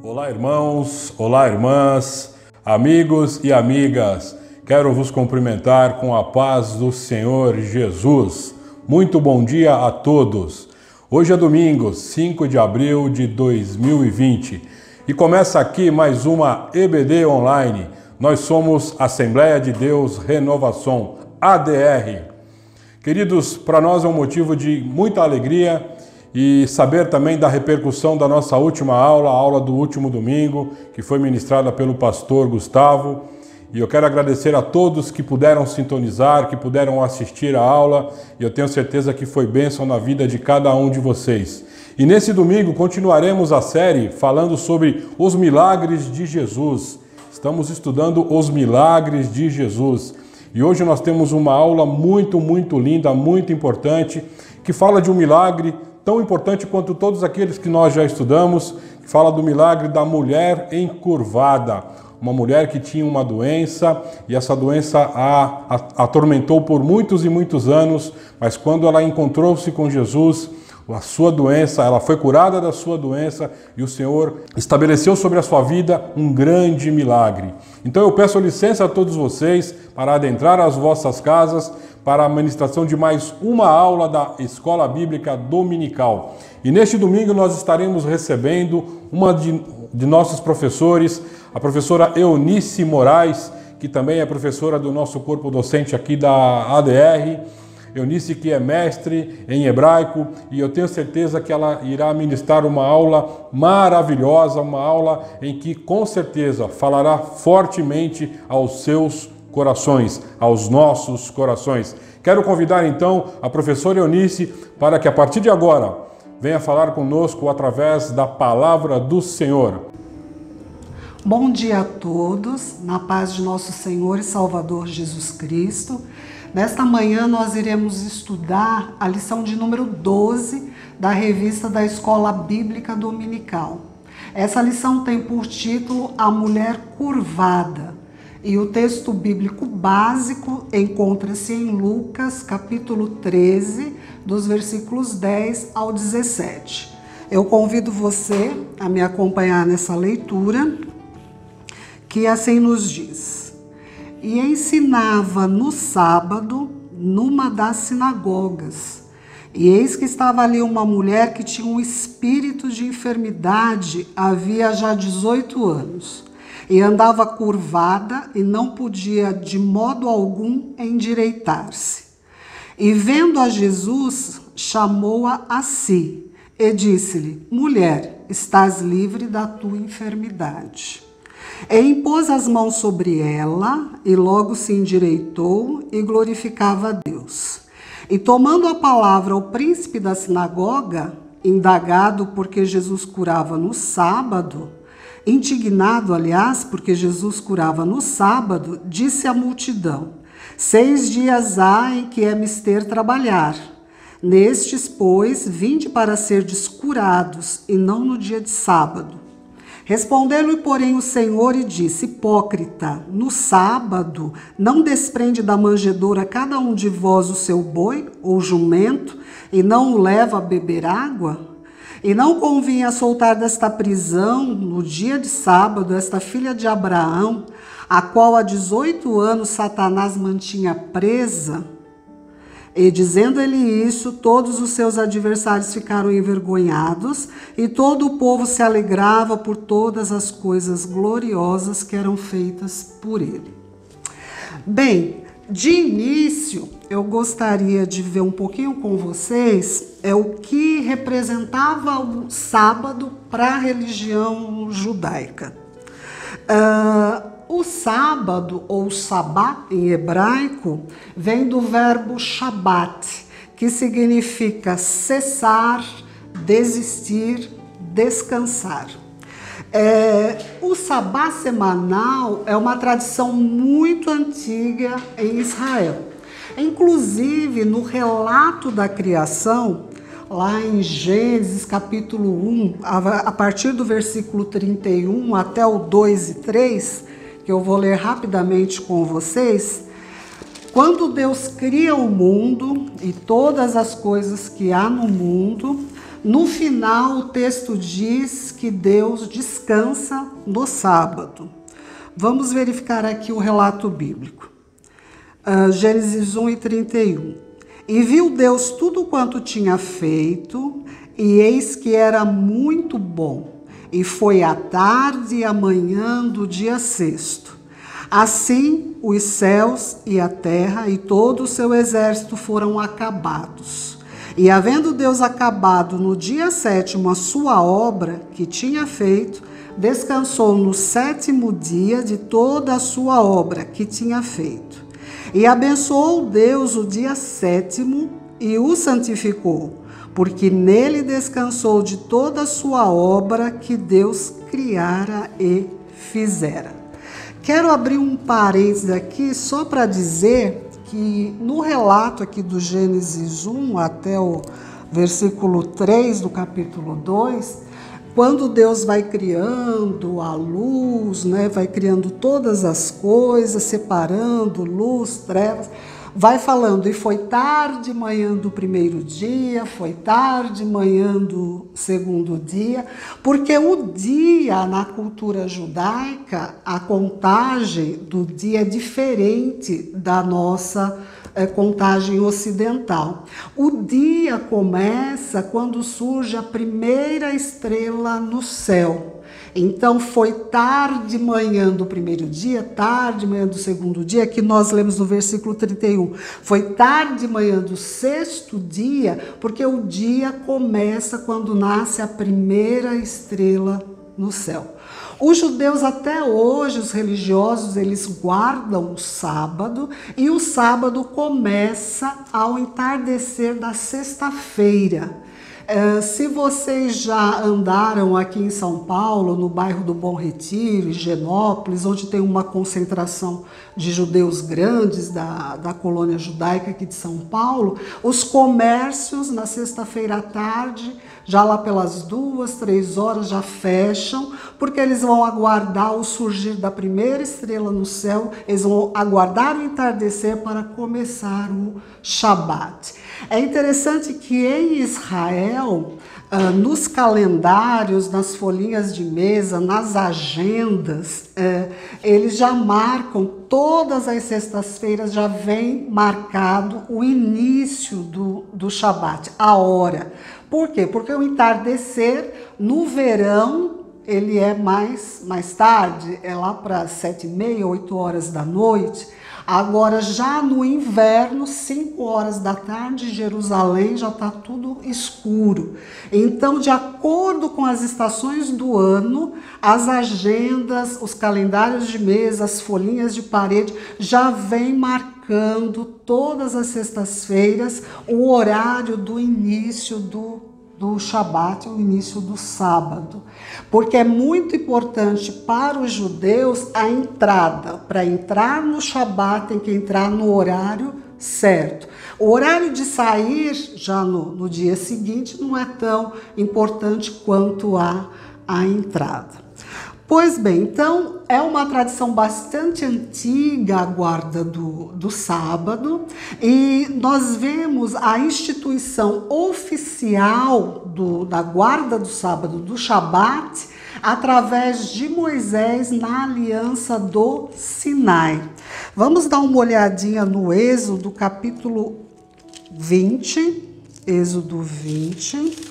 Olá, irmãos, olá, irmãs, amigos e amigas. Quero vos cumprimentar com a paz do Senhor Jesus. Muito bom dia a todos. Hoje é domingo, 5 de abril de 2020 e começa aqui mais uma EBD Online. Nós somos Assembleia de Deus Renovação, ADR. Queridos, para nós é um motivo de muita alegria e saber também da repercussão da nossa última aula, a aula do último domingo, que foi ministrada pelo pastor Gustavo. E eu quero agradecer a todos que puderam sintonizar, que puderam assistir a aula, e eu tenho certeza que foi bênção na vida de cada um de vocês. E nesse domingo continuaremos a série falando sobre os milagres de Jesus. Estamos estudando os milagres de Jesus. E hoje nós temos uma aula muito linda, muito importante, que fala de um milagre tão importante quanto todos aqueles que nós já estudamos, que fala do milagre da mulher encurvada. Uma mulher que tinha uma doença e essa doença a atormentou por muitos e muitos anos, mas quando ela encontrou-se com Jesus, a sua doença, ela foi curada da sua doença e o Senhor estabeleceu sobre a sua vida um grande milagre. Então eu peço licença a todos vocês para adentrar as vossas casas para a ministração de mais uma aula da Escola Bíblica Dominical. E neste domingo nós estaremos recebendo uma de nossos professores, a professora Eunice Moraes, que também é professora do nosso corpo docente aqui da ADR. Eunice, que é mestre em hebraico, e eu tenho certeza que ela irá ministrar uma aula maravilhosa, uma aula em que com certeza falará fortemente aos seus corações, aos nossos corações. Quero convidar então a professora Eunice para que a partir de agora venha falar conosco através da palavra do Senhor. Bom dia a todos, na paz de nosso Senhor e Salvador Jesus Cristo. Nesta manhã nós iremos estudar a lição de número 12 da revista da Escola Bíblica Dominical. Essa lição tem por título A Mulher Curvada e o texto bíblico básico encontra-se em Lucas capítulo 13, dos versículos 10 ao 17. Eu convido você a me acompanhar nessa leitura, que assim nos diz: E ensinava no sábado numa das sinagogas. E eis que estava ali uma mulher que tinha um espírito de enfermidade havia já 18 anos. E andava curvada e não podia de modo algum endireitar-se. E vendo a Jesus, chamou-a a si e disse-lhe: Mulher, estás livre da tua enfermidade. E impôs as mãos sobre ela, e logo se endireitou e glorificava a Deus. E tomando a palavra o príncipe da sinagoga, indagado porque Jesus curava no sábado, indignado, aliás, porque Jesus curava no sábado, disse à multidão: 6 dias há em que é mister trabalhar. Nestes, pois, vinde para serdes curados, e não no dia de sábado. Respondeu-lhe, porém, o Senhor e disse: Hipócrita, no sábado não desprende da manjedoura cada um de vós o seu boi ou jumento, e não o leva a beber água? E não convinha soltar desta prisão, no dia de sábado, esta filha de Abraão, a qual há 18 anos Satanás mantinha presa? E dizendo ele isso, todos os seus adversários ficaram envergonhados, e todo o povo se alegrava por todas as coisas gloriosas que eram feitas por ele. Bem, de início, eu gostaria de ver um pouquinho com vocês o que representava o sábado para a religião judaica. O sábado, ou sabá em hebraico, vem do verbo shabat, que significa cessar, desistir, descansar. O sabá semanal é uma tradição muito antiga em Israel. Inclusive, no relato da criação, lá em Gênesis capítulo 1, a partir do versículo 31 até o 2 e 3, que eu vou ler rapidamente com vocês, quando Deus cria o mundo e todas as coisas que há no mundo, No final, o texto diz que Deus descansa no sábado. Vamos verificar aqui o relato bíblico. Gênesis 1:31. E viu Deus tudo quanto tinha feito, e eis que era muito bom. E foi a tarde e a manhã do dia sexto. Assim, os céus e a terra e todo o seu exército foram acabados. E havendo Deus acabado no dia sétimo a sua obra que tinha feito, descansou no sétimo dia de toda a sua obra que tinha feito. E abençoou Deus o dia sétimo e o santificou, porque nele descansou de toda a sua obra que Deus criara e fizera. Quero abrir um parênteses aqui só para dizer que no relato aqui do Gênesis 1 até o versículo 3 do capítulo 2, quando Deus vai criando a luz, né, vai criando todas as coisas, separando luz, trevas, vai falando, e foi tarde, manhã do primeiro dia, foi tarde, manhã do segundo dia, porque o dia na cultura judaica, a contagem do dia é diferente da nossa contagem ocidental. O dia começa quando surge a primeira estrela no céu. Então foi tarde, manhã do primeiro dia, tarde, manhã do segundo dia, que nós lemos no versículo 31. Foi tarde, manhã do sexto dia, porque o dia começa quando nasce a primeira estrela no céu. Os judeus até hoje, os religiosos, eles guardam o sábado, e o sábado começa ao entardecer da sexta-feira. Se vocês já andaram aqui em São Paulo, no bairro do Bom Retiro, Higienópolis, onde tem uma concentração de judeus grandes da colônia judaica aqui de São Paulo, os comércios na sexta-feira à tarde, já lá pelas 2, 3 horas já fecham, porque eles vão aguardar o surgir da primeira estrela no céu, eles vão aguardar o entardecer para começar o Shabat. É interessante que em Israel, nos calendários, nas folhinhas de mesa, nas agendas, eles já marcam, todas as sextas-feiras já vem marcado o início do Shabat, a hora. Por quê? Porque o entardecer no verão ele é mais tarde, é lá para 7h30, 8 horas da noite. Agora, já no inverno, 5 horas da tarde, Jerusalém já está tudo escuro. Então, de acordo com as estações do ano, as agendas, os calendários de mesa, as folhinhas de parede já vem marcando todas as sextas-feiras o horário do início do Shabat, o início do sábado, porque é muito importante para os judeus a entrada. Para entrar no Shabat tem que entrar no horário certo. O horário de sair já no dia seguinte não é tão importante quanto a entrada. Pois bem, então é uma tradição bastante antiga a guarda do sábado, e nós vemos a instituição oficial da guarda do sábado, do Shabat, através de Moisés na aliança do Sinai. Vamos dar uma olhadinha no Êxodo capítulo 20, Êxodo 20.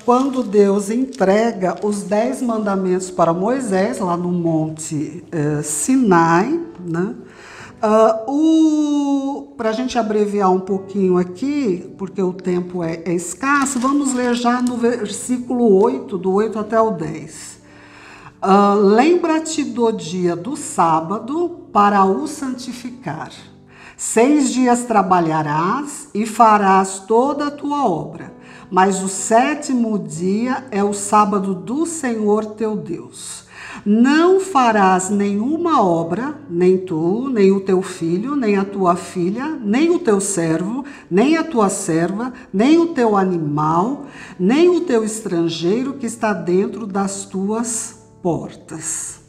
Quando Deus entrega os 10 mandamentos para Moisés, lá no Monte Sinai, né? Para a gente abreviar um pouquinho aqui, porque o tempo é escasso, vamos ler já no versículo 8, do 8 até o 10. Lembra-te do dia do sábado para o santificar. 6 dias trabalharás e farás toda a tua obra. Mas o 7º dia é o sábado do Senhor teu Deus. Não farás nenhuma obra, nem tu, nem o teu filho, nem a tua filha, nem o teu servo, nem a tua serva, nem o teu animal, nem o teu estrangeiro que está dentro das tuas portas.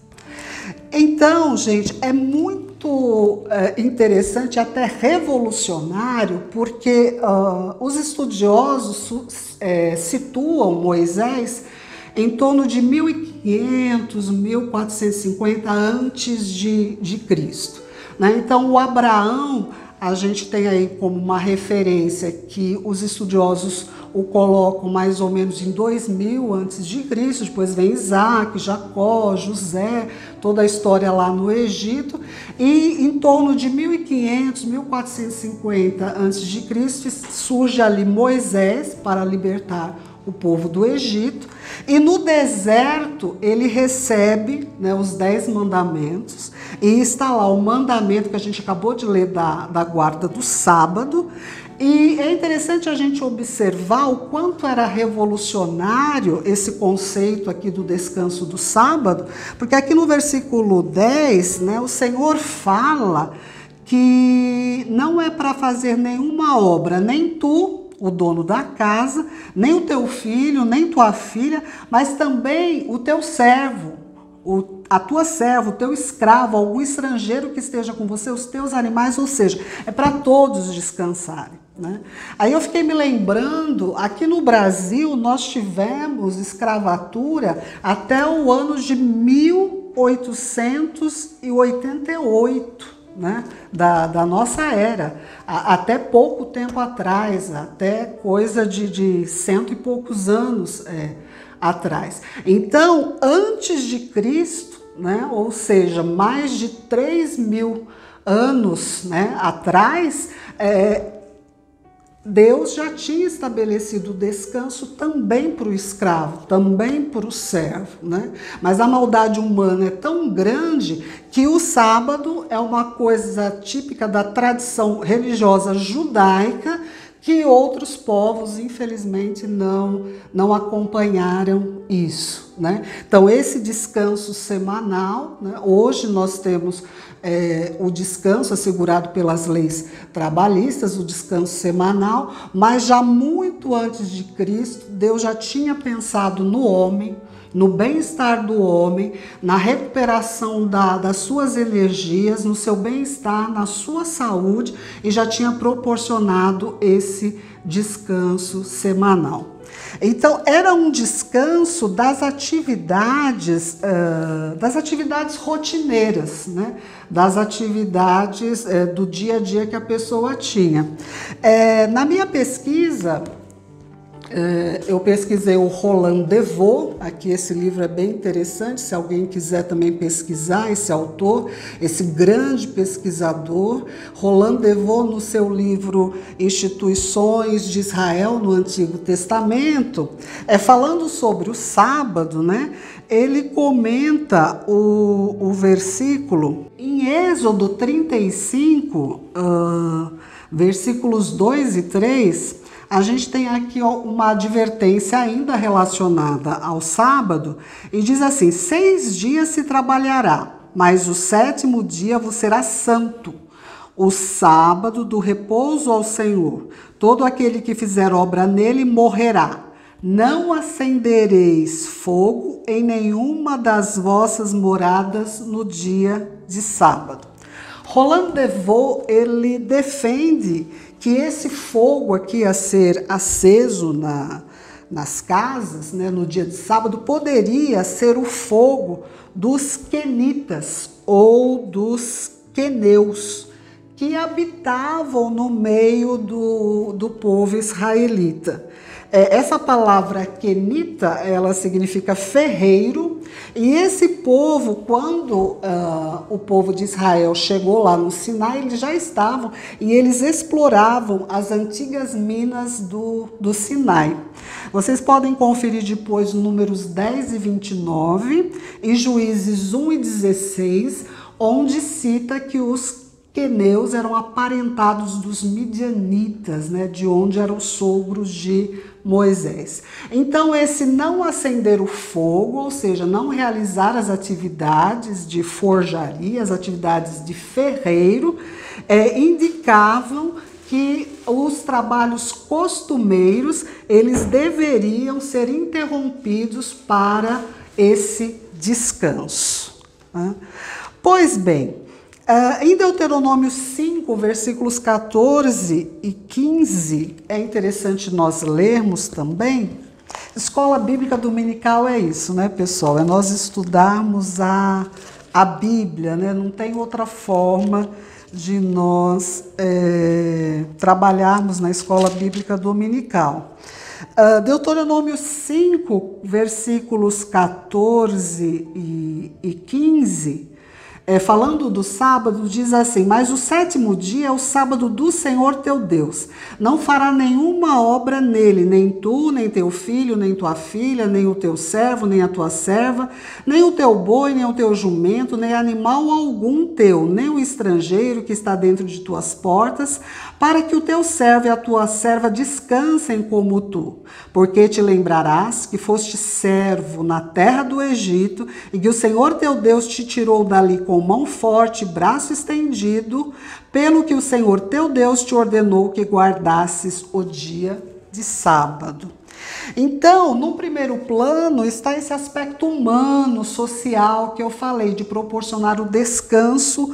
Então, gente, é muito muito interessante, até revolucionário, porque os estudiosos situam Moisés em torno de 1500, 1450 antes de Cristo, né? Então, o Abraão, a gente tem aí como uma referência que os estudiosos o colocam mais ou menos em 2000 antes de Cristo, depois vem Isaac, Jacó, José, toda a história lá no Egito, e em torno de 1500, 1450 antes de Cristo surge ali Moisés para libertar o povo do Egito, e no deserto ele recebe, né, os 10 mandamentos, e está lá o mandamento que a gente acabou de ler da guarda do sábado. E é interessante a gente observar o quanto era revolucionário esse conceito aqui do descanso do sábado, porque aqui no versículo 10, né, o Senhor fala que não é para fazer nenhuma obra, nem tu, o dono da casa, nem o teu filho, nem tua filha, mas também o teu servo, a tua serva, o teu escravo, algum estrangeiro que esteja com você, os teus animais, ou seja, é para todos descansarem, né? Aí eu fiquei me lembrando, aqui no Brasil nós tivemos escravatura até o ano de 1888, né, da nossa era, até pouco tempo atrás, até coisa de 100 e poucos anos atrás. Então, antes de Cristo, né, ou seja, mais de 3.000 anos, né, atrás, Deus já tinha estabelecido o descanso também para o escravo, também para o servo, né? Mas a maldade humana é tão grande que o sábado é uma coisa típica da tradição religiosa judaica que outros povos, infelizmente, não acompanharam isso, né? Então, esse descanso semanal, né? Hoje nós temos o descanso assegurado pelas leis trabalhistas, o descanso semanal, mas já muito antes de Cristo, Deus já tinha pensado no homem, no bem-estar do homem, na recuperação das suas energias, no seu bem-estar, na sua saúde, e já tinha proporcionado esse descanso semanal. Então, era um descanso das atividades rotineiras, né? Das atividades do dia a dia que a pessoa tinha. Na minha pesquisa, eu pesquisei o Roland Devaux, aqui esse livro é bem interessante, se alguém quiser também pesquisar esse autor, esse grande pesquisador. Roland Devaux, no seu livro Instituições de Israel no Antigo Testamento, falando sobre o sábado, né? Ele comenta o versículo em Êxodo 35, versículos 2 e 3, a gente tem aqui uma advertência ainda relacionada ao sábado, e diz assim: 6 dias se trabalhará, mas o 7º dia vos será santo, o sábado do repouso ao Senhor. Todo aquele que fizer obra nele morrerá. Não acendereis fogo em nenhuma das vossas moradas no dia de sábado. Roland Devaux, ele defende que esse fogo aqui a ser aceso nas casas, né, no dia de sábado, poderia ser o fogo dos quenitas ou dos queneus, que habitavam no meio do povo israelita. Essa palavra quenita, ela significa ferreiro, e esse povo, quando o povo de Israel chegou lá no Sinai, eles já estavam e eles exploravam as antigas minas do Sinai. Vocês podem conferir depois Números 10 e 29 e Juízes 1 e 16, onde cita que os queneus eram aparentados dos midianitas, né, de onde eram os sogros de Moisés. Então, esse não acender o fogo, ou seja, não realizar as atividades de forjaria, as atividades de ferreiro, indicavam que os trabalhos costumeiros, eles deveriam ser interrompidos para esse descanso, né? Pois bem, Em Deuteronômio 5, versículos 14 e 15, é interessante nós lermos também. Escola Bíblica Dominical é isso, né, pessoal? É nós estudarmos a Bíblia, né? Não tem outra forma de nós trabalharmos na Escola Bíblica Dominical. Deuteronômio 5, versículos 14 e 15, falando do sábado, diz assim: mas o 7º dia é o sábado do Senhor teu Deus. Não fará nenhuma obra nele, nem tu, nem teu filho, nem tua filha, nem o teu servo, nem a tua serva, nem o teu boi, nem o teu jumento, nem animal algum teu, nem o estrangeiro que está dentro de tuas portas, para que o teu servo e a tua serva descansem como tu. Porque te lembrarás que foste servo na terra do Egito, e que o Senhor teu Deus te tirou dali com mão forte, braço estendido, pelo que o Senhor teu Deus te ordenou que guardasses o dia de sábado. Então, no primeiro plano está esse aspecto humano, social, que eu falei, de proporcionar o descanso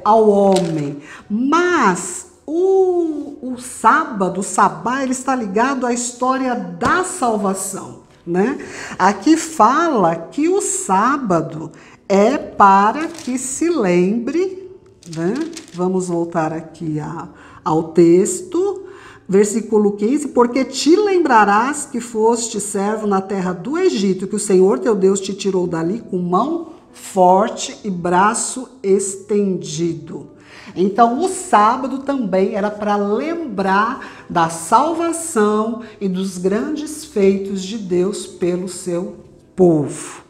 ao homem. Mas o sábado, o sabá, ele está ligado à história da salvação, né? Aqui fala que o sábado é para que se lembre, né? Vamos voltar aqui ao texto, versículo 15, porque te lembrarás que foste servo na terra do Egito, que o Senhor teu Deus te tirou dali com mão forte e braço estendido. Então, o sábado também era para lembrar da salvação e dos grandes feitos de Deus pelo seu povo.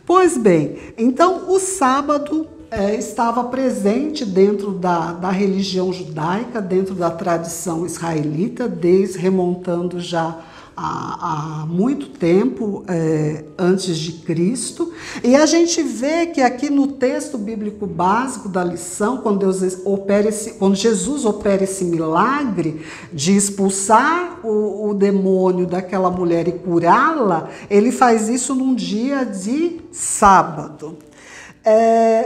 Pois bem, então o sábado estava presente dentro da religião judaica, dentro da tradição israelita, remontando já há muito tempo antes de Cristo. E a gente vê que aqui no texto bíblico básico da lição, quando Jesus opera esse milagre de expulsar o demônio daquela mulher e curá-la, ele faz isso num dia de sábado.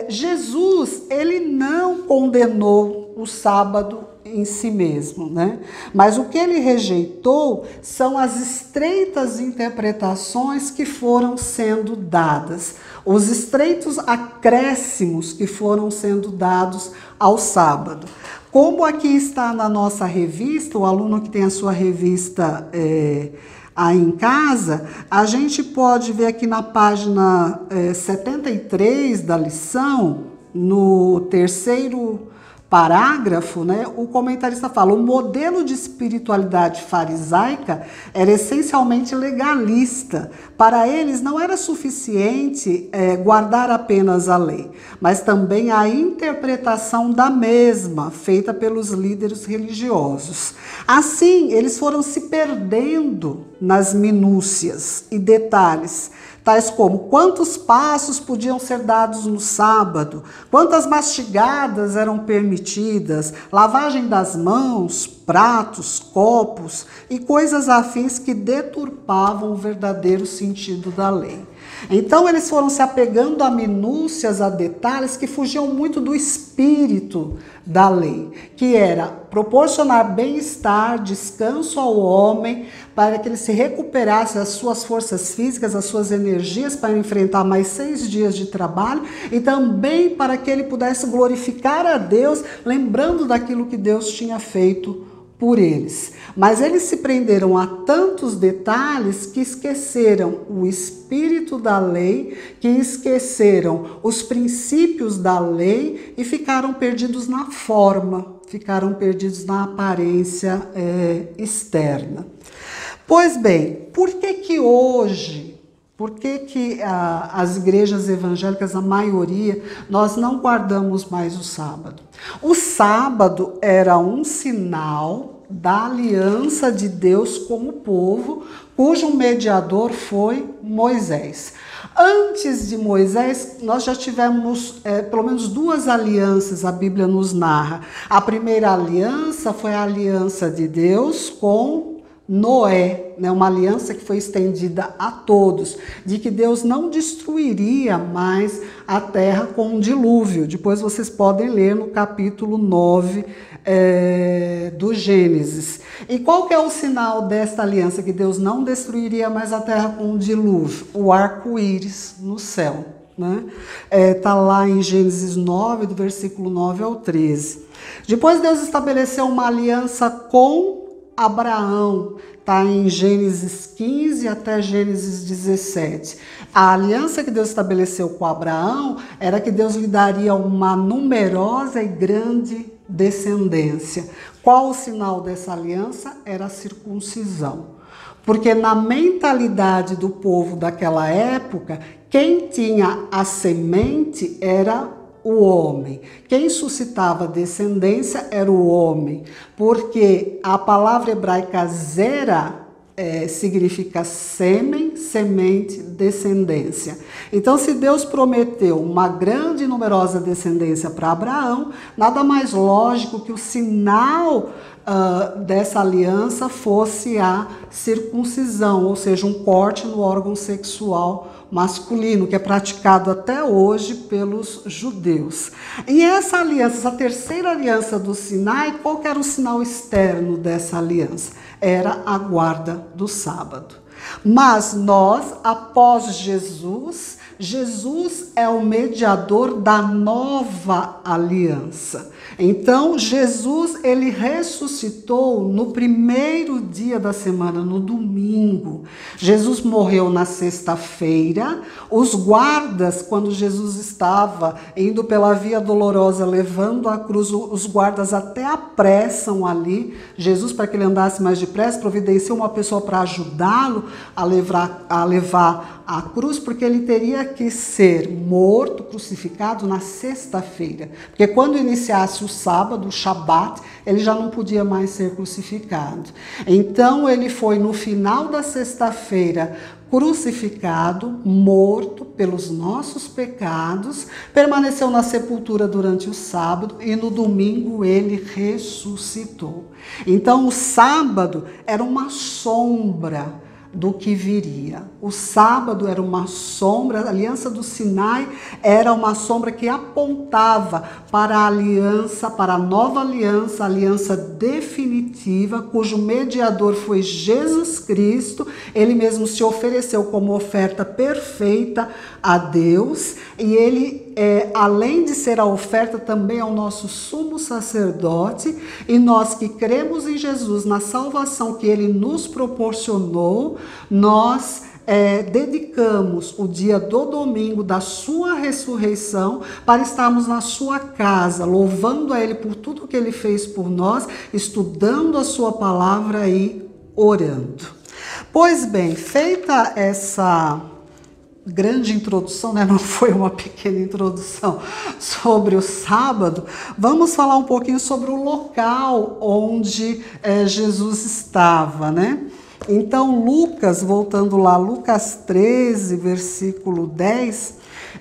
Jesus, ele não condenou o sábado em si mesmo, né? Mas o que ele rejeitou são as estreitas interpretações que foram sendo dadas, os estreitos acréscimos que foram sendo dados ao sábado. Como aqui está na nossa revista, o aluno que tem a sua revista aí em casa, a gente pode ver aqui na página 73 da lição, no terceiro parágrafo, né, o comentarista fala: o modelo de espiritualidade farisaica era essencialmente legalista. Para eles não era suficiente guardar apenas a lei, mas também a interpretação da mesma, feita pelos líderes religiosos. Assim, eles foram se perdendo nas minúcias e detalhes, tais como quantos passos podiam ser dados no sábado, quantas mastigadas eram permitidas, lavagem das mãos, pratos, copos e coisas afins que deturpavam o verdadeiro sentido da lei. Então eles foram se apegando a minúcias, a detalhes que fugiam muito do espírito da lei, que era proporcionar bem-estar, descanso ao homem, para que ele se recuperasse as suas forças físicas, as suas energias para enfrentar mais 6 dias de trabalho, e também para que ele pudesse glorificar a Deus, lembrando daquilo que Deus tinha feito por eles. Mas eles se prenderam a tantos detalhes que esqueceram o espírito da lei, que esqueceram os princípios da lei e ficaram perdidos na forma, ficaram perdidos na aparência externa. Pois bem, por que hoje, as igrejas evangélicas, a maioria, nós não guardamos mais o sábado? O sábado era um sinal da aliança de Deus com o povo, cujo mediador foi Moisés. Antes de Moisés, nós já tivemos pelo menos 2 alianças, a Bíblia nos narra. A primeira aliança foi a aliança de Deus com Noé, né, uma aliança que foi estendida a todos, de que Deus não destruiria mais a terra com um dilúvio. Depois vocês podem ler no capítulo 9 do Gênesis. E qual que é o sinal desta aliança? Que Deus não destruiria mais a terra com um dilúvio? O arco-íris no céu. Né? Tá lá em Gênesis 9, do versículo 9 ao 13. Depois Deus estabeleceu uma aliança com Abraão, está em Gênesis 15 até Gênesis 17. A aliança que Deus estabeleceu com Abraão era que Deus lhe daria uma numerosa e grande descendência. Qual o sinal dessa aliança? Era a circuncisão. Porque na mentalidade do povo daquela época, quem tinha a semente era o homem. Quem suscitava descendência era o homem, porque a palavra hebraica zera significa sêmen, semente, descendência. Então, se Deus prometeu uma grande e numerosa descendência para Abraão, nada mais lógico que o sinal dessa aliança fosse a circuncisão, ou seja, um corte no órgão sexual masculino, que é praticado até hoje pelos judeus. E essa aliança, essa terceira aliança do Sinai, qual que era o sinal externo dessa aliança? Era a guarda do sábado. Mas nós, após Jesus, Jesus é o mediador da nova aliança. Então, Jesus, ele ressuscitou no primeiro dia da semana, no domingo. Jesus morreu na sexta-feira. Os guardas, quando Jesus estava indo pela Via Dolorosa, levando a cruz, os guardas até apressam ali Jesus, para que ele andasse mais depressa, providenciou uma pessoa para ajudá-lo a levar a cruz, porque ele teria que ser morto, crucificado na sexta-feira. Porque quando iniciasse o sábado, o Shabat, ele já não podia mais ser crucificado. Então ele foi no final da sexta-feira crucificado, morto pelos nossos pecados, permaneceu na sepultura durante o sábado e no domingo ele ressuscitou. Então o sábado era uma sombra do que viria. O sábado era uma sombra, a aliança do Sinai era uma sombra que apontava para a aliança, para a nova aliança, a aliança definitiva, cujo mediador foi Jesus Cristo. Ele mesmo se ofereceu como oferta perfeita a Deus, e ele, além de ser a oferta, também é o nosso sumo sacerdote, e nós que cremos em Jesus, na salvação que ele nos proporcionou, nós dedicamos o dia do domingo da sua ressurreição para estarmos na sua casa, louvando a ele por tudo que ele fez por nós, estudando a sua palavra e orando. Pois bem, feita essa grande introdução, né? Não foi uma pequena introdução sobre o sábado, vamos falar um pouquinho sobre o local onde Jesus estava, né? Então, Lucas, voltando lá, Lucas 13, versículo 10,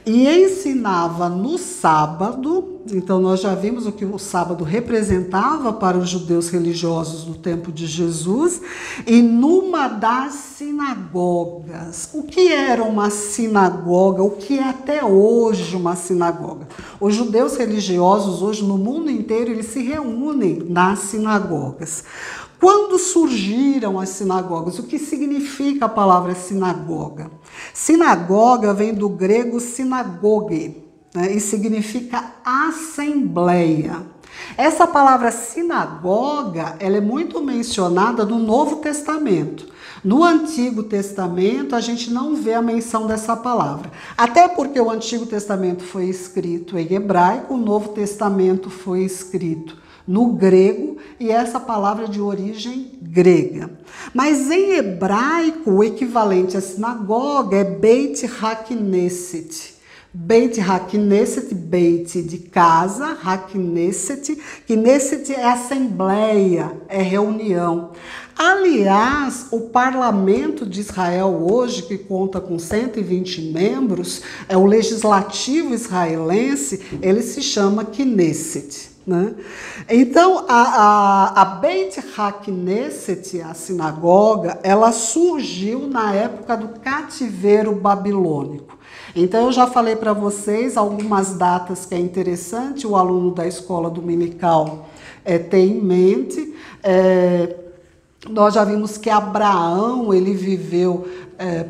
e ensinava no sábado. Então, nós já vimos o que o sábado representava para os judeus religiosos do tempo de Jesus, e numa das sinagogas. O que era uma sinagoga? O que é até hoje uma sinagoga? Os judeus religiosos, hoje no mundo inteiro, eles se reúnem nas sinagogas. Quando surgiram as sinagogas? O que significa a palavra sinagoga? Sinagoga vem do grego sinagoge, né, e significa assembleia. Essa palavra sinagoga, ela é muito mencionada no Novo Testamento. No Antigo Testamento, a gente não vê a menção dessa palavra. Até porque o Antigo Testamento foi escrito em hebraico, o Novo Testamento foi escrito no grego, e essa palavra é de origem grega. Mas em hebraico, o equivalente à sinagoga é Beit HaKnesset. Beit HaKnesset, Beit de casa, HaKnesset, Knesset é assembleia, é reunião. Aliás, o parlamento de Israel hoje, que conta com 120 membros, o legislativo israelense, ele se chama Knesset. né? Então, a Beit HaKnesset, a sinagoga, ela surgiu na época do cativeiro babilônico. Então, eu já falei para vocês algumas datas que é interessante o aluno da escola dominical ter em mente. Nós já vimos que Abraão, ele viveu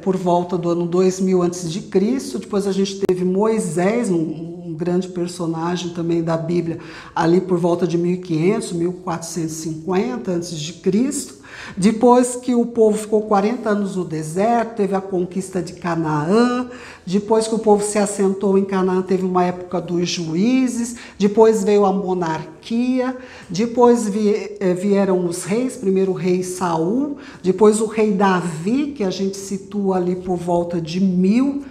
por volta do ano 2000 a.C., depois a gente teve Moisés, um grande personagem também da Bíblia, ali por volta de 1500, 1450 a.C., depois que o povo ficou 40 anos no deserto, teve a conquista de Canaã, depois que o povo se assentou em Canaã, teve uma época dos juízes, depois veio a monarquia, depois vieram os reis, primeiro o rei Saul, depois o rei Davi, que a gente situa ali por volta de 1000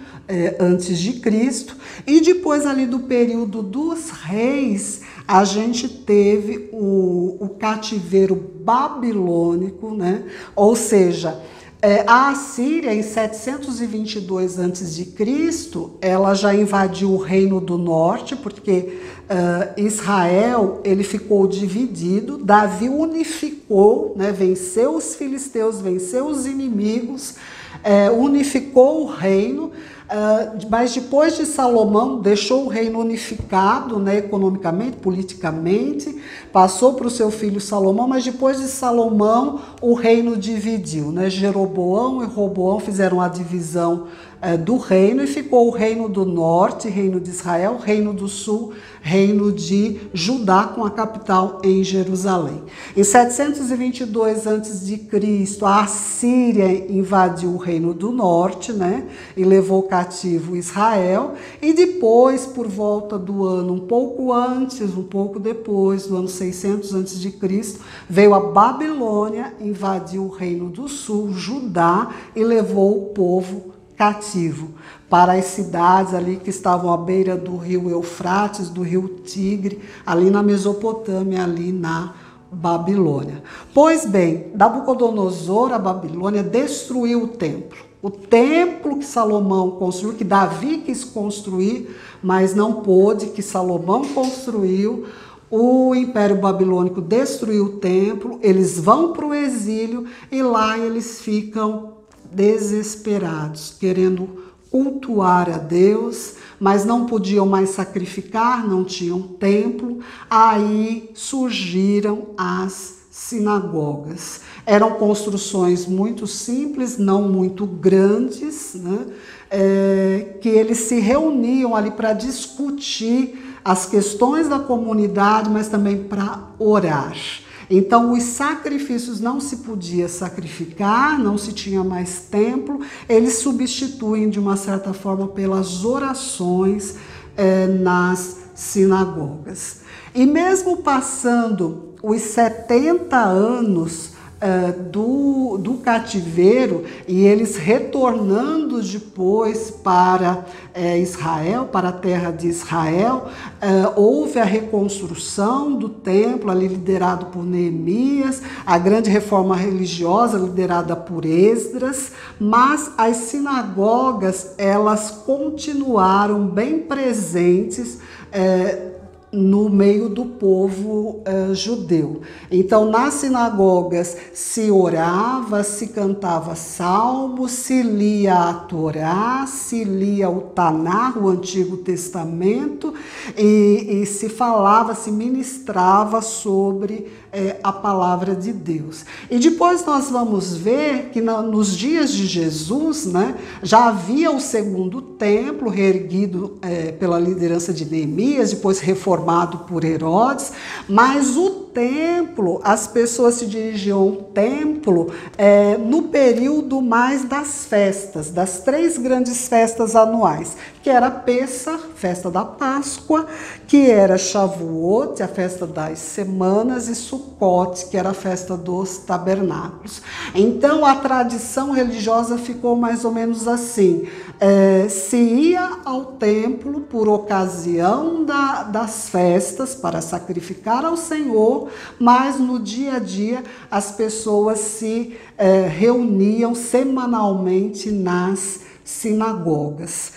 antes de Cristo, e depois ali do período dos reis, a gente teve o cativeiro babilônico, né? Ou seja, a Assíria, em 722 a.C., ela já invadiu o Reino do Norte, porque Israel ele ficou dividido, Davi unificou, né? Venceu os filisteus, venceu os inimigos, unificou o reino. Mas depois de Salomão, deixou o reino unificado, né, economicamente, politicamente, passou para o seu filho Salomão, mas depois de Salomão o reino dividiu, né? Jeroboão e Roboão fizeram a divisão do reino e ficou o reino do norte, reino de Israel, reino do sul, reino de Judá, com a capital em Jerusalém. Em 722 a.C., a Assíria invadiu o reino do norte, né, e levou cativo Israel, e depois, por volta do ano, um pouco antes, um pouco depois, do ano 600 a.C., veio a Babilônia, invadiu o reino do sul, Judá, e levou o povo cativo para as cidades ali que estavam à beira do rio Eufrates, do rio Tigre, ali na Mesopotâmia, ali na Babilônia. Pois bem, Nabucodonosor, a Babilônia, destruiu o templo. O templo que Salomão construiu, que Davi quis construir, mas não pôde, que Salomão construiu. O Império Babilônico destruiu o templo, eles vão para o exílio e lá eles ficam desesperados, querendo cultuar a Deus, mas não podiam mais sacrificar, não tinham templo. Aí surgiram as sinagogas. Eram construções muito simples, não muito grandes, né? Que eles se reuniam ali para discutir as questões da comunidade, mas também para orar. Então, os sacrifícios não se podia sacrificar, não se tinha mais templo, eles substituem, de uma certa forma, pelas orações nas sinagogas. E mesmo passando os 70 anos do cativeiro e eles retornando depois para Israel, para a terra de Israel, houve a reconstrução do templo, ali liderado por Neemias, a grande reforma religiosa liderada por Esdras, mas as sinagogas, elas continuaram bem presentes no meio do povo judeu. Então, nas sinagogas se orava, se cantava salmos, se lia a Torá, se lia o Taná, o Antigo Testamento, e se falava, se ministrava sobre a palavra de Deus. E depois nós vamos ver que nos dias de Jesus, né, já havia o segundo templo reerguido pela liderança de Neemias, depois reformado por Herodes, mas o templo, as pessoas se dirigiam ao templo no período mais das festas, das 3 grandes festas anuais, que era Pêssar, festa da Páscoa, que era Shavuot, a festa das semanas, e Sukkot, que era a festa dos tabernáculos. Então, a tradição religiosa ficou mais ou menos assim. Se ia ao templo por ocasião das festas, para sacrificar ao Senhor, mas no dia a dia as pessoas se reuniam semanalmente nas sinagogas.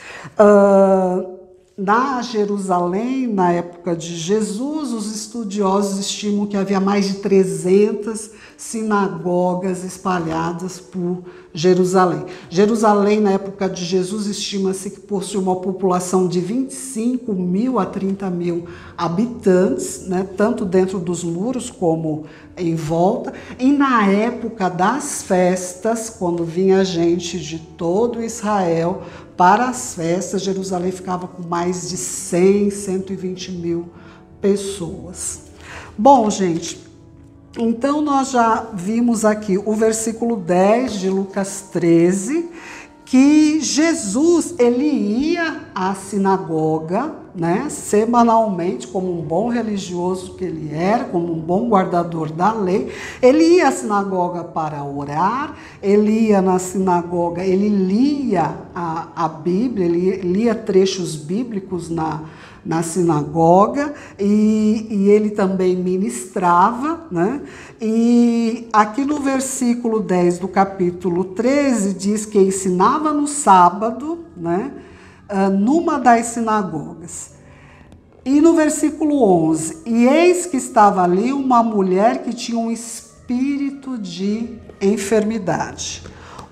na Jerusalém, na época de Jesus, os estudiosos estimam que havia mais de 300 sinagogas espalhadas por Jerusalém. Jerusalém, na época de Jesus, estima-se que possui uma população de 25 mil a 30 mil habitantes, né, tanto dentro dos muros como em volta. E na época das festas, quando vinha gente de todo Israel para as festas, Jerusalém ficava com mais de 100, 120 mil pessoas. Bom, gente, então nós já vimos aqui o versículo 10 de Lucas 13, que Jesus, ele ia à sinagoga, né, semanalmente, como um bom religioso que ele era, como um bom guardador da lei. Ele ia à sinagoga para orar, ele ia na sinagoga, ele lia a Bíblia, ele lia trechos bíblicos na sinagoga, e ele também ministrava, né? E aqui no versículo 10 do capítulo 13 diz que ensinava no sábado, né? Numa das sinagogas. E no versículo 11, e eis que estava ali uma mulher que tinha um espírito de enfermidade.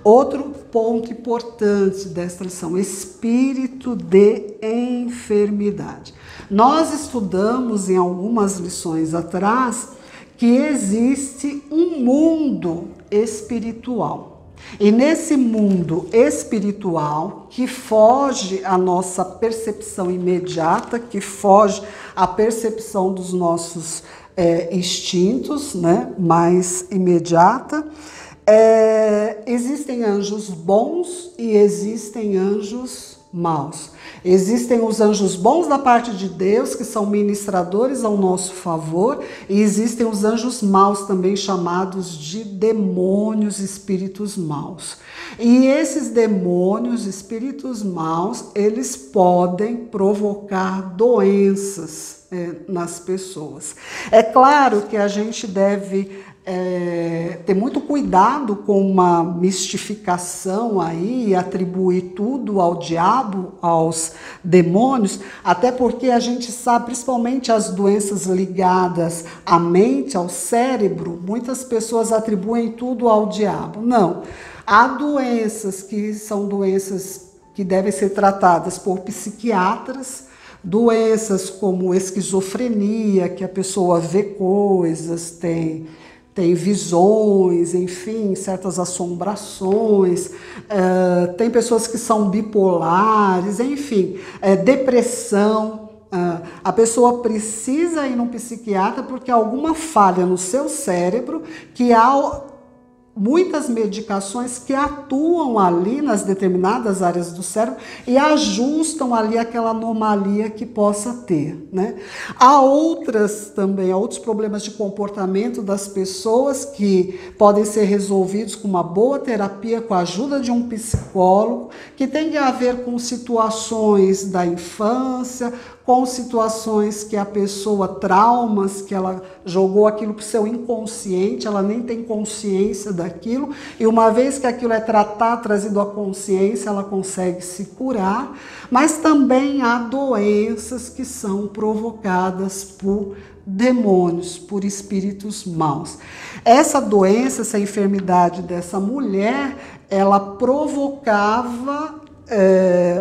Outro ponto importante desta lição, espírito de enfermidade. Nós estudamos em algumas lições atrás que existe um mundo espiritual. E nesse mundo espiritual, que foge à nossa percepção imediata, que foge à percepção dos nossos instintos, né, mais imediata, existem anjos bons e existem anjos maus. Existem os anjos bons da parte de Deus, que são ministradores ao nosso favor, e existem os anjos maus, também chamados de demônios, espíritos maus. E esses demônios, espíritos maus, eles podem provocar doenças nas pessoas. É claro que a gente deve ter muito cuidado com uma mistificação aí, atribuir tudo ao diabo, aos demônios, até porque a gente sabe, principalmente as doenças ligadas à mente, ao cérebro, muitas pessoas atribuem tudo ao diabo. Não, há doenças que são doenças que devem ser tratadas por psiquiatras, doenças como esquizofrenia, que a pessoa vê coisas, tem visões, enfim, certas assombrações, tem pessoas que são bipolares, enfim, depressão. A pessoa precisa ir num psiquiatra porque há alguma falha no seu cérebro, que há muitas medicações que atuam ali nas determinadas áreas do cérebro e ajustam ali aquela anomalia que possa ter, né? Há outros problemas de comportamento das pessoas que podem ser resolvidos com uma boa terapia, com a ajuda de um psicólogo, que tem a ver com situações da infância, com situações que a pessoa, traumas, que ela jogou aquilo para o seu inconsciente, ela nem tem consciência daquilo, e uma vez que aquilo é tratado, trazido à consciência, ela consegue se curar. Mas também há doenças que são provocadas por demônios, por espíritos maus. Essa doença, essa enfermidade dessa mulher, ela provocava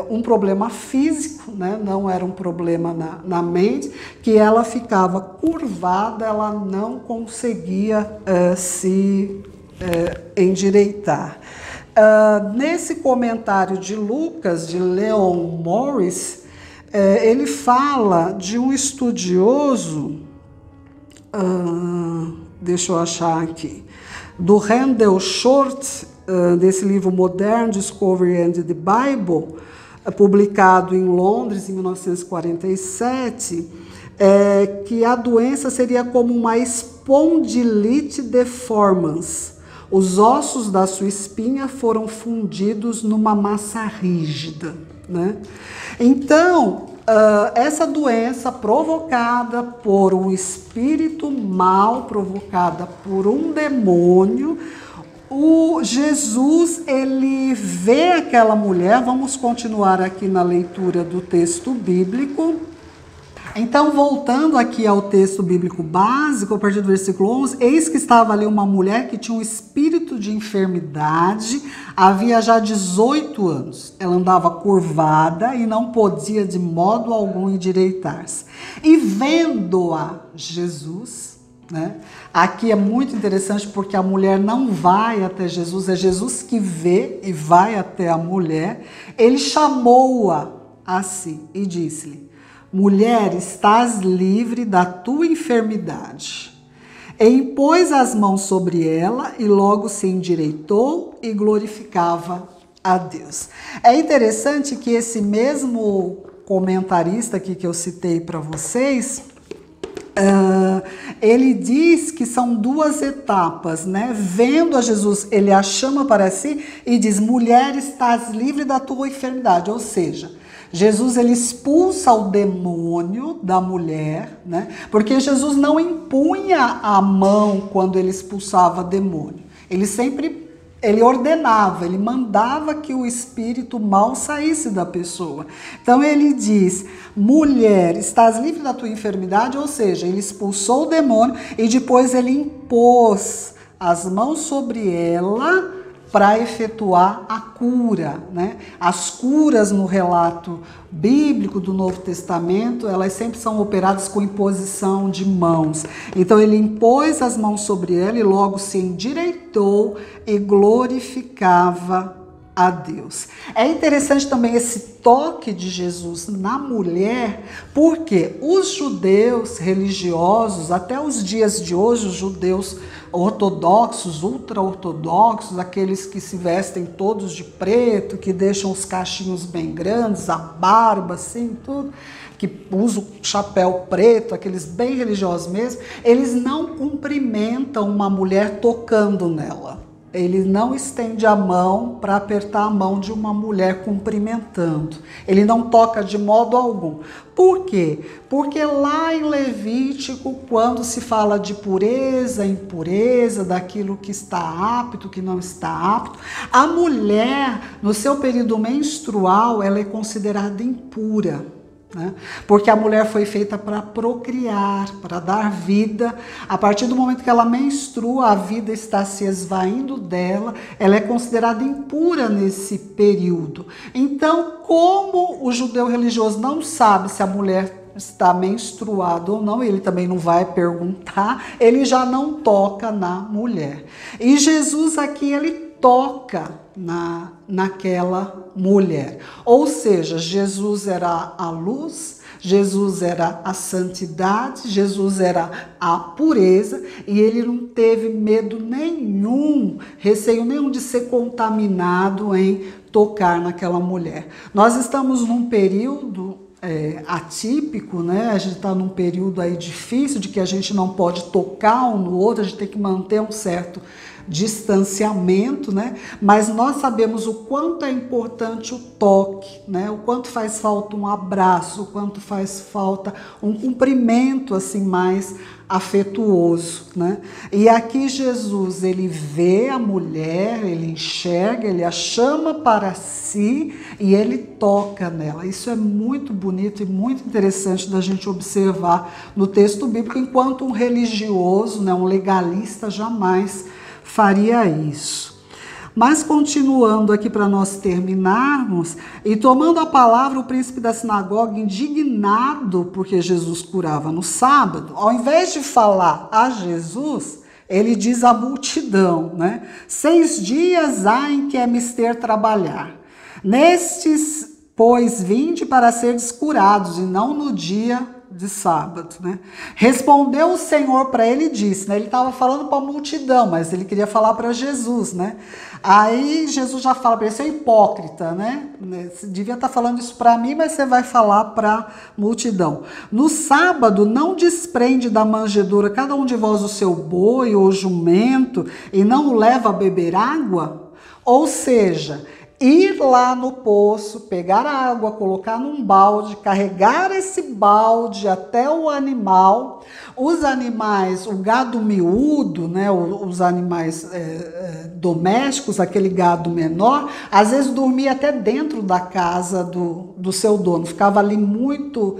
um problema físico, né? Não era um problema na mente, que ela ficava curvada, ela não conseguia se endireitar. Nesse comentário de Lucas, de Leon Morris, ele fala de um estudioso, deixa eu achar aqui, do Randall Short, desse livro Modern Discovery and the Bible, publicado em Londres em 1947, que a doença seria como uma espondilite deformans. Os ossos da sua espinha foram fundidos numa massa rígida, né? Então, essa doença provocada por um espírito mau, provocada por um demônio, o Jesus, ele vê aquela mulher. Vamos continuar aqui na leitura do texto bíblico. Então, voltando aqui ao texto bíblico básico, a partir do versículo 11, eis que estava ali uma mulher que tinha um espírito de enfermidade, havia já 18 anos. Ela andava curvada e não podia de modo algum endireitar-se. E vendo-a Jesus, né? Aqui é muito interessante porque a mulher não vai até Jesus, é Jesus que vê e vai até a mulher. Ele chamou-a a si e disse-lhe: mulher, estás livre da tua enfermidade. E impôs as mãos sobre ela e logo se endireitou e glorificava a Deus. É interessante que esse mesmo comentarista aqui que eu citei para vocês, ele diz que são duas etapas, né? Vendo a Jesus, ele a chama para si e diz: mulher, estás livre da tua enfermidade. Ou seja, Jesus, ele expulsa o demônio da mulher, né? Porque Jesus não impunha a mão quando ele expulsava demônio. Ele ordenava, ele mandava que o espírito mal saísse da pessoa. Então ele diz: mulher, estás livre da tua enfermidade. Ou seja, ele expulsou o demônio e depois ele impôs as mãos sobre ela para efetuar a cura, né? As curas no relato bíblico do Novo Testamento, elas sempre são operadas com imposição de mãos. Então ele impôs as mãos sobre ela e logo se endireitou e glorificava a Deus. É interessante também esse toque de Jesus na mulher, porque os judeus religiosos, até os dias de hoje, os judeus ortodoxos, ultra-ortodoxos, aqueles que se vestem todos de preto, que deixam os cachinhos bem grandes, a barba assim, tudo, que usam chapéu preto, aqueles bem religiosos mesmo, eles não cumprimentam uma mulher tocando nela. Ele não estende a mão para apertar a mão de uma mulher cumprimentando. Ele não toca de modo algum. Por quê? Porque lá em Levítico, quando se fala de pureza, impureza, daquilo que está apto, que não está apto, a mulher, no seu período menstrual, ela é considerada impura. Porque a mulher foi feita para procriar, para dar vida. A partir do momento que ela menstrua, a vida está se esvaindo dela, ela é considerada impura nesse período. Então, como o judeu religioso não sabe se a mulher está menstruada ou não, ele também não vai perguntar, ele já não toca na mulher. E Jesus aqui, ele toca naquela mulher. Ou seja, Jesus era a luz, Jesus era a santidade, Jesus era a pureza, e ele não teve medo nenhum, receio nenhum de ser contaminado em tocar naquela mulher. Nós estamos num período atípico, né? A gente está num período aí difícil, de que a gente não pode tocar um no outro, a gente tem que manter um certo distanciamento, né? Mas nós sabemos o quanto é importante o toque, né? O quanto faz falta um abraço, o quanto faz falta um cumprimento assim mais afetuoso, né? E aqui Jesus, ele vê a mulher, ele enxerga, ele a chama para si e ele toca nela. Isso é muito bonito e muito interessante da gente observar no texto bíblico, enquanto um religioso, né, um legalista jamais faria isso. Mas continuando aqui para nós terminarmos, e tomando a palavra o príncipe da sinagoga, indignado porque Jesus curava no sábado, ao invés de falar a Jesus, ele diz à multidão, né? 6 dias há em que é mister trabalhar. Nestes, pois, vinde para seres curados, e não no dia de sábado, né? Respondeu o Senhor para ele e disse, né? Ele estava falando para a multidão, mas ele queria falar para Jesus, né? Aí Jesus já fala para ele: você é hipócrita, né? Você devia estar falando isso para mim, mas você vai falar para a multidão. No sábado não desprende da manjedoura cada um de vós o seu boi ou jumento e não o leva a beber água? Ou seja, ir lá no poço, pegar a água, colocar num balde, carregar esse balde até o animal. Os animais, o gado miúdo, né, os animais domésticos, aquele gado menor, às vezes dormia até dentro da casa do seu dono, ficava ali muito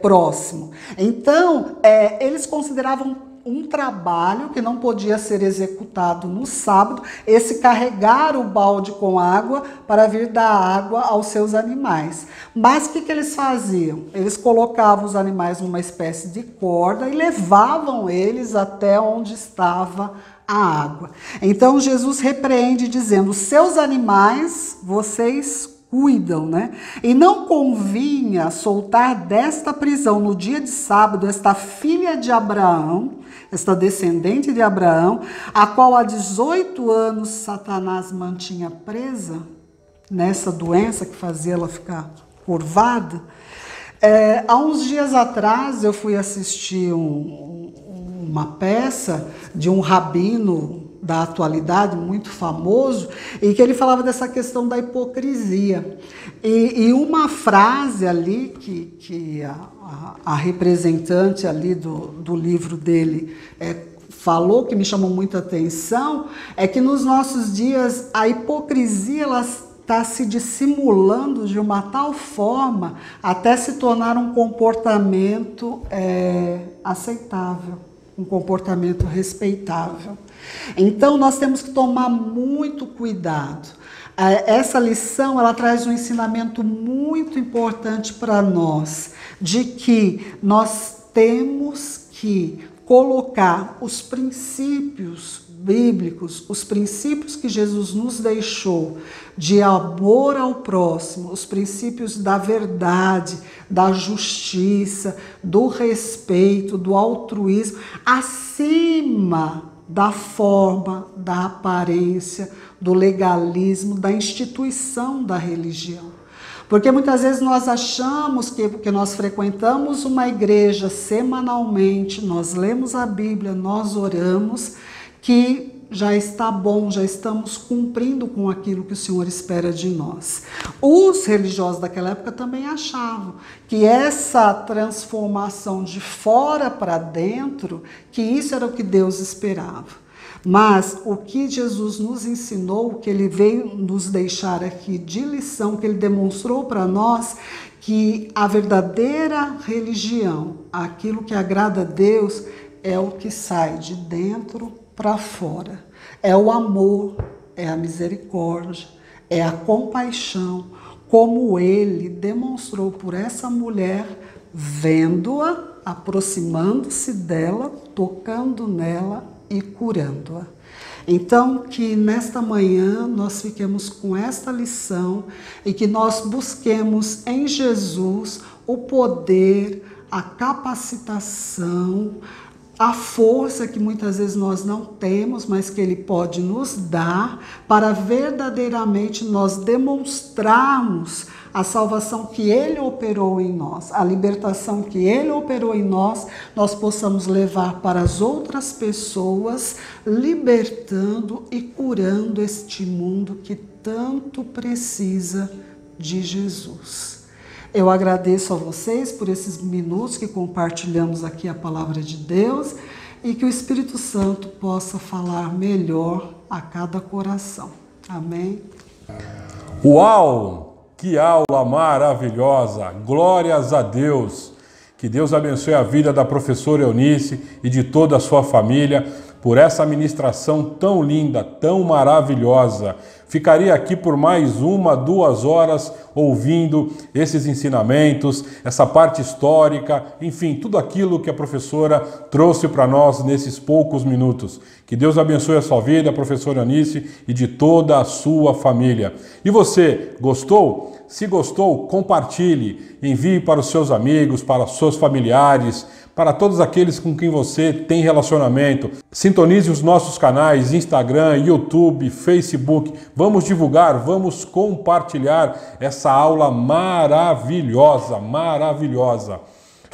próximo. Então, eles consideravam um trabalho que não podia ser executado no sábado, esse carregar o balde com água para vir dar água aos seus animais. Mas o que eles faziam? Eles colocavam os animais numa espécie de corda e levavam eles até onde estava a água. Então Jesus repreende dizendo: seus animais vocês cuidam, né? E não convinha soltar desta prisão no dia de sábado esta filha de Abraão, esta descendente de Abraão, a qual há 18 anos Satanás mantinha presa nessa doença que fazia ela ficar curvada. Há uns dias atrás eu fui assistir uma peça de um rabino da atualidade, muito famoso, e que ele falava dessa questão da hipocrisia. E uma frase ali que a representante ali do livro dele falou, que me chamou muita atenção, é que nos nossos dias a hipocrisia ela está se dissimulando de uma tal forma até se tornar um comportamento aceitável, um comportamento respeitável. Então nós temos que tomar muito cuidado. Essa lição ela traz um ensinamento muito importante para nós, de que nós temos que colocar os princípios bíblicos, os princípios que Jesus nos deixou de amor ao próximo, os princípios da verdade, da justiça, do respeito, do altruísmo, acima da forma, da aparência, do legalismo, da instituição da religião. Porque muitas vezes nós achamos que nós frequentamos uma igreja semanalmente, nós lemos a Bíblia, nós oramos, que já está bom, já estamos cumprindo com aquilo que o Senhor espera de nós. Os religiosos daquela época também achavam que essa transformação de fora para dentro, que isso era o que Deus esperava. Mas o que Jesus nos ensinou, o que ele veio nos deixar aqui de lição, que ele demonstrou para nós, que a verdadeira religião, aquilo que agrada a Deus, é o que sai de dentro para fora. É o amor, é a misericórdia, é a compaixão, como ele demonstrou por essa mulher, vendo-a, aproximando-se dela, tocando nela e curando-a. Então, que nesta manhã nós fiquemos com esta lição e que nós busquemos em Jesus o poder, a capacitação, a força que muitas vezes nós não temos, mas que Ele pode nos dar para verdadeiramente nós demonstrarmos a salvação que Ele operou em nós, a libertação que Ele operou em nós, nós possamos levar para as outras pessoas, libertando e curando este mundo que tanto precisa de Jesus. Eu agradeço a vocês por esses minutos que compartilhamos aqui a palavra de Deus e que o Espírito Santo possa falar melhor a cada coração. Amém? Uau! Que aula maravilhosa! Glórias a Deus! Que Deus abençoe a vida da professora Eunice e de toda a sua família por essa ministração tão linda, tão maravilhosa. Ficaria aqui por mais 1-2 horas ouvindo esses ensinamentos, essa parte histórica, enfim, tudo aquilo que a professora trouxe para nós nesses poucos minutos. Que Deus abençoe a sua vida, professora Eunice, e de toda a sua família. E você, gostou? Se gostou, compartilhe, envie para os seus amigos, para os seus familiares, para todos aqueles com quem você tem relacionamento. Sintonize os nossos canais Instagram, YouTube, Facebook. Vamos divulgar, vamos compartilhar essa aula maravilhosa, maravilhosa.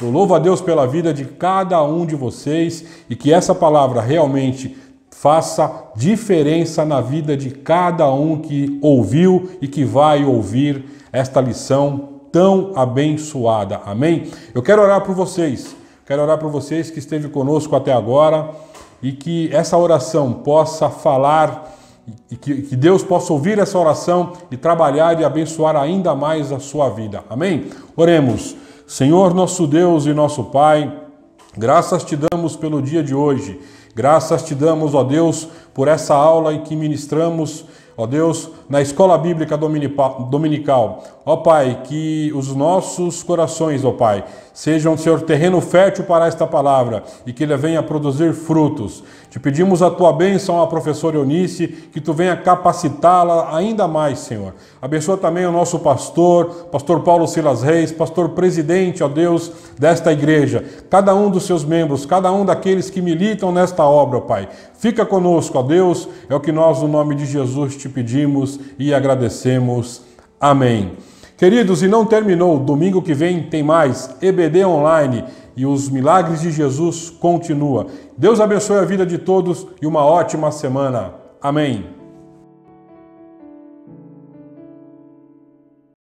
Eu louvo a Deus pela vida de cada um de vocês e que essa palavra realmente faça diferença na vida de cada um que ouviu e que vai ouvir esta lição tão abençoada. Amém? Eu quero orar por vocês. Quero orar por vocês que esteve conosco até agora e que essa oração possa falar e que Deus possa ouvir essa oração e trabalhar e abençoar ainda mais a sua vida. Amém? Oremos. Senhor, nosso Deus e nosso Pai, graças te damos pelo dia de hoje. Graças te damos, ó Deus, por essa aula em que ministramos, ó Deus, na Escola Bíblica Dominical. Ó Pai, que os nossos corações, ó Pai, sejam, Senhor, terreno fértil para esta palavra e que ele venha produzir frutos. Te pedimos a tua bênção à professora Eunice, que tu venha capacitá-la ainda mais, Senhor. Abençoa também o nosso pastor Paulo Silas Reis, pastor presidente, ó Deus, desta igreja. Cada um dos seus membros, cada um daqueles que militam nesta obra, ó Pai. Fica conosco, ó Deus, é o que nós, no nome de Jesus, te pedimos e agradecemos. Amém. Queridos, e não terminou, domingo que vem tem mais EBD Online e os milagres de Jesus continua. Deus abençoe a vida de todos e uma ótima semana. Amém.